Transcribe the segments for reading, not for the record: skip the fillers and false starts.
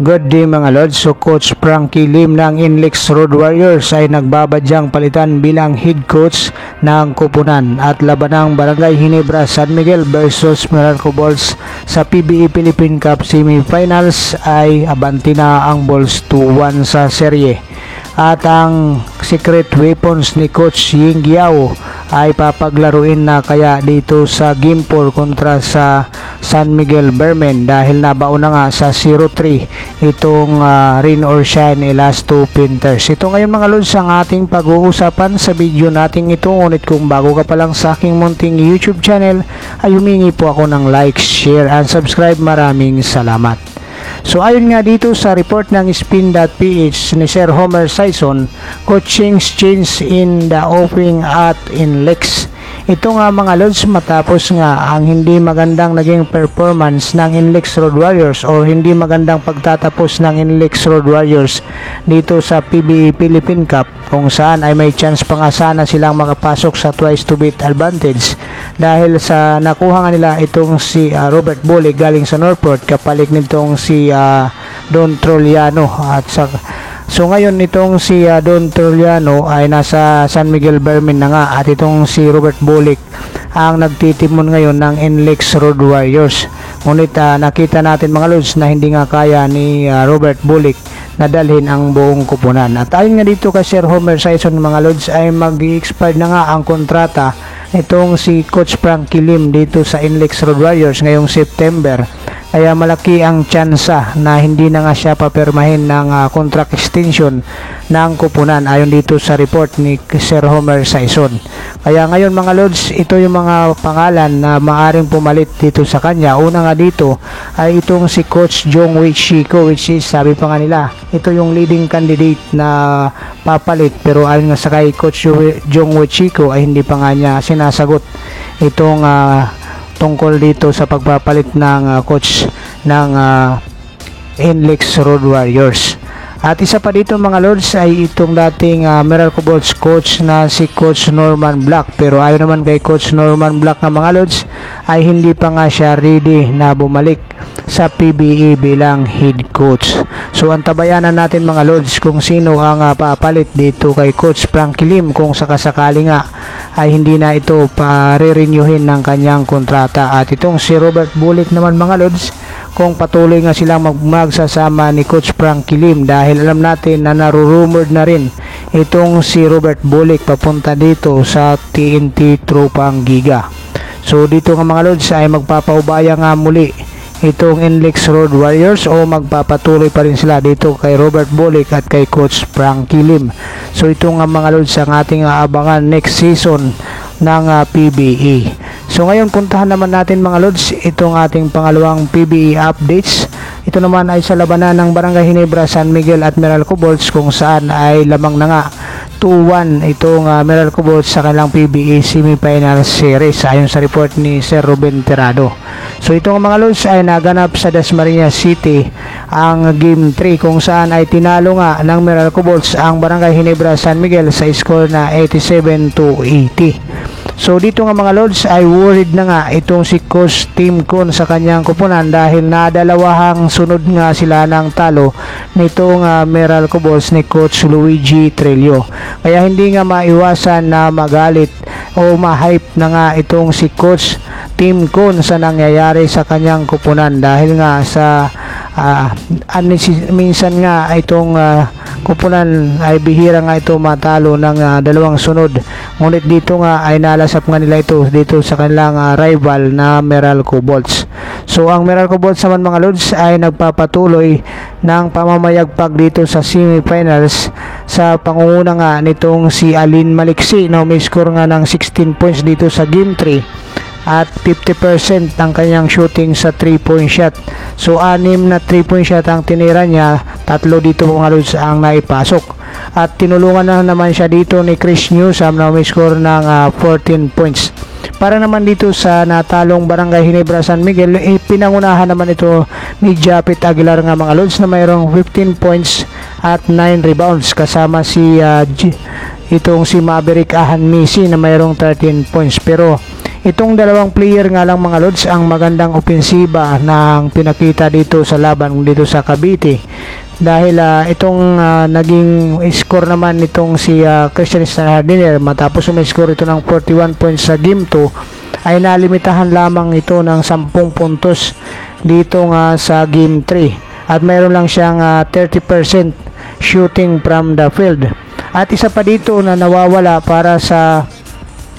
Good day mga Lods. So Coach Frankie Lim ng Inlex Road Warriors ay nagbabadyang palitan bilang head coach ng Kupunan at labanang Barangay Ginebra San Miguel versus Meralco Bulls sa PBE Philippine Cup Semifinals ay abanti na ang Bulls 2-1 sa serye. At ang secret weapons ni Coach Ying Giao ay papaglaruin na kaya dito sa Game 4 kontra sa San Miguel Bermen dahil nabaon na nga sa 0-3 itong Rain or Shine Elasto Painters. Ito ngayon mga Lods ang ating pag-uusapan sa video nating ito. Ngunit kung bago ka pa lang sa aking munting YouTube channel ay humingi po ako ng like, share and subscribe. Maraming salamat. So ayon nga dito sa report ng Spin.ph ni Sir Homer Sison, coaching change in the offing at Inlex. Ito nga mga Lods matapos nga ang hindi magandang naging performance ng Inlex Road Warriors o hindi magandang pagtatapos ng Inlex Road Warriors dito sa PBE Philippine Cup kung saan ay may chance pa nga sana silang makapasok sa twice to beat advantage dahil sa nakuha nga nila itong si Robert Bulig galing sa Northport kapalit nitong si Don Troliano at sa so ngayon itong si Don Troliano ay nasa San Miguel Bermen na nga at itong si Robert Bulik ang nagtitimon ngayon ng Inlex Road Warriors. Ngunit nakita natin mga Lods na hindi nga kaya ni Robert Bulik na dalhin ang buong Kupunan. At ayon nga dito kay Sir Homer Sison mga Lods ay mag-i-expire na nga ang kontrata itong si Coach Frankie Lim dito sa Inlex Road Warriors ngayong September. Kaya malaki ang tsansa na hindi na nga siya papirmahin ng contract extension ng Kupunan ayon dito sa report ni Sir Homer Sison. Kaya ngayon mga Lods, ito yung mga pangalan na maaring pumalit dito sa kanya. Una nga dito ay itong si Coach Jong Chico, which is sabi pa nga nila ito yung leading candidate na papalit, pero ayon nga sa kay Coach Jong Chico ay hindi pa nga niya sinasagot itong tungkol dito sa pagpapalit ng coach ng Inlex Road Warriors. At isa pa dito mga Lods ay itong dating Meralco Bulls coach na si Coach Norman Black, pero ayon naman kay Coach Norman Black na mga Lods ay hindi pa nga siya ready na bumalik sa PBE bilang head coach. So antabayanan natin mga Lods kung sino ang papalit dito kay Coach Frankie Lim kung sakasakali nga ay hindi na ito pa-renewyhin ng kanyang kontrata. At itong si Robert Bulik naman mga Lods, kung patuloy nga silang magsasama ni Coach Frankie Lim dahil alam natin na narurumored na rin itong si Robert Bulik papunta dito sa TNT Tropang Giga. So dito nga mga Lods ay magpapaubaya nga muli itong Inlex Road Warriors o magpapatuloy pa rin sila dito kay Robert Bulik at kay Coach Frankie Lim. So ito nga mga Lods ang ating aabangan next season ng PBE. So ngayon puntahan naman natin mga Lods itong ating pangalawang PBE updates. Ito naman ay sa labanan ng Barangay Ginebra San Miguel at Meralco Bulls kung saan ay lamang na nga 2-1 itong Meralco Bulls sa kanilang PBE Semifinal Series ayon sa report ni Sir Ruben Terrado. So itong mga Lods ay naganap sa Dasmariñas City ang Game 3 kung saan ay tinalo nga ng Meralco Bulls ang Barangay Ginebra San Miguel sa score na 87-80. So dito nga mga Lods ay worried na nga itong si Coach Tim Kun sa kanyang Kupunan dahil nadalawahang sunod nga sila ng talo nitong Meralco Bulls ni Coach Luigi Trillo. Kaya hindi nga maiwasan na magalit o ma-hype na nga itong si Coach Tim Kun sa nangyayari sa kanyang Kupunan dahil nga sa minsan nga itong Kupunan ay bihira nga ito matalo ng dalawang sunod. Ngunit dito nga ay nalasap nga nila ito dito sa kanilang rival na Meralco Bulls. So ang Meralco Bulls naman mga Lods ay nagpapatuloy ng pamamayagpag dito sa semifinals sa pangunguna nga nitong si Alin Maliksi na may score nga ng 16 points dito sa Game 3 at 50% ang kanyang shooting sa 3-point shot. So 6 na 3-point shot ang tinira niya, 3 dito mga Lods ang naipasok. At tinulungan na naman siya dito ni Chris Newsam na may score ng 14 points. Para naman dito sa natalong Barangay Ginebra San Miguel, pinangunahan naman ito ni Japit Aguilar nga mga Lods na mayroong 15 points at 9 rebounds kasama si itong si Maverick Ahanmisi na mayroong 13 points. Pero itong dalawang player nga lang mga Lods ang magandang opensiba ng pinakita dito sa laban dito sa Cavite. dahil itong naging score naman nitong si Christian Hardiner matapos score ito ng 41 points sa game 2 ay nalimitahan lamang ito ng 10 puntos dito nga sa game 3 at mayroon lang siyang 30% shooting from the field. At isa pa dito na nawawala para sa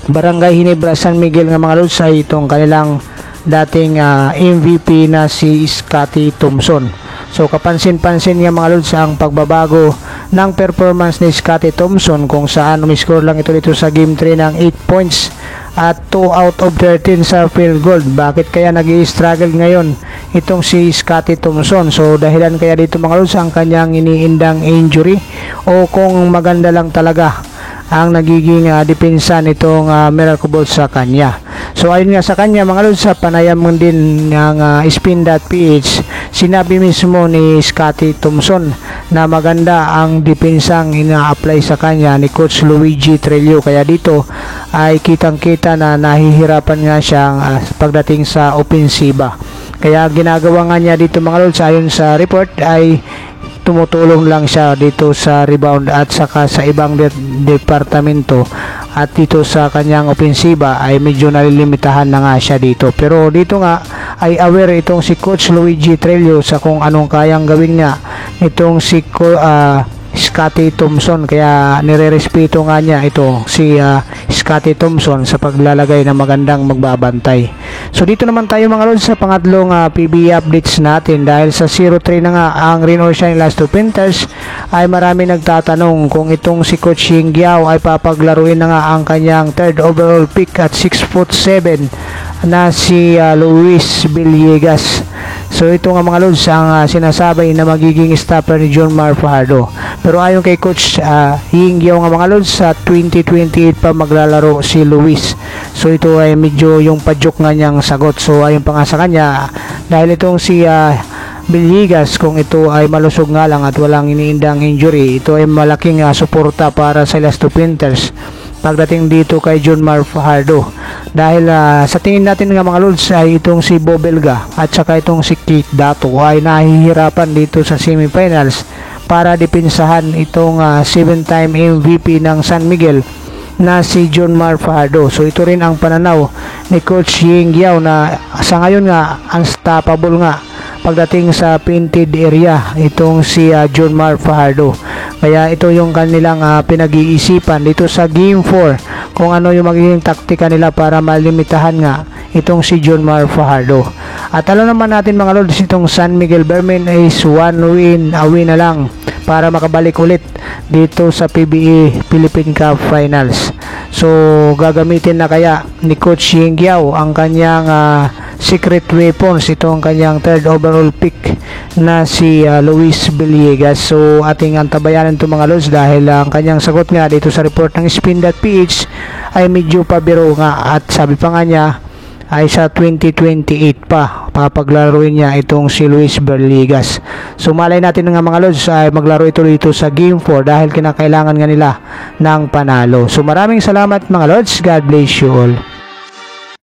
Barangay Ginebra San Miguel nga mga lods ay itong kanilang dating MVP na si Scotty Thompson. So kapansin-pansin nga mga lods ang pagbabago ng performance ni Scotty Thompson kung saan umiscore lang ito dito sa game 3 ng 8 points at 2 out of 13 sa field goal. Bakit kaya nag-i-struggle ngayon itong si Scotty Thompson? So dahilan kaya dito mga lods ang kanyang iniindang injury o kung maganda lang talaga ang nagiging depensa nitong Miracle Ball sa kanya. So ayon nga sa kanya mga lods, sa panayam din ng Spin.ph, sinabi mismo ni Scotty Thompson na maganda ang depensang ina-apply sa kanya ni Coach Luigi Trello, kaya dito ay kitang-kita na nahihirapan nga siya pagdating sa opensiba. Kaya ginagawa nga niya dito mga lods, ayon sa report ay tumutulong lang siya dito sa rebound at saka sa ibang departamento, at dito sa kanyang opensiba ay medyo nalilimitahan na nga siya dito. Pero dito nga ay aware itong si Coach Luigi Trello sa kung anong kayang gawin nga itong si Scotty Thompson, kaya nirerespeto nga niya ito si Scotty Thompson sa paglalagay ng magandang magbabantay. So dito naman tayo mga lods sa pangatlong PBA updates natin, dahil sa 0-3 na nga ang Rain or Shine last 2 Panthers ay marami nagtatanong kung itong si Coach Ying Giao ay papaglaruin na nga ang kanyang 3rd overall pick at 6'7" na si Luis Villegas. So ito nga mga lods ang sinasabi na magiging stopper ni John Mar Fajardo. Pero ayon kay Coach Ying Giao nga mga lods, sa 2028 pa maglalaro si Luis. So ito ay medyo yung pajuk nga niyang sagot. So ayon pa nga sa kanya, dahil itong si Villegas, kung ito ay malusog nga lang at walang iniindang injury, ito ay malaking suporta para sa Las Panthers pagdating dito kay John Mar Fajardo. Dahil sa tingin natin nga mga lods ay itong si Bobelga at saka itong si Keith Dato ay nahihirapan dito sa semifinals para depensahan itong 7-time MVP ng San Miguel na si John Mar Fajardo. So ito rin ang pananaw ni Coach Ying Giao na sa ngayon nga unstoppable nga pagdating sa painted area itong si John Mar Fajardo. Kaya ito yung kanilang pinag-iisipan dito sa game 4 kung ano yung magiging taktika nila para malimitahan nga itong si John Mar Fajardo. At alam naman natin mga lods, itong San Miguel Bearmen is 1 win away na lang para makabalik ulit dito sa PBA Philippine Cup Finals. So gagamitin na kaya ni Coach Ying Giao ang kanyang secret weapons, itong kanyang 3rd overall pick na si Luis Villegas. So ating antabayanan ito mga lods, dahil ang kanyang sagot nga dito sa report ng Spin.ph ay medyo pabiro nga, at sabi pa nga niya ay sa 2028 pa papaglaruin niya itong si Luis Villegas. So malay natin nga mga lods ay maglaro ito dito sa game 4 dahil kinakailangan nga nila ng panalo. So maraming salamat mga lods, God bless you all.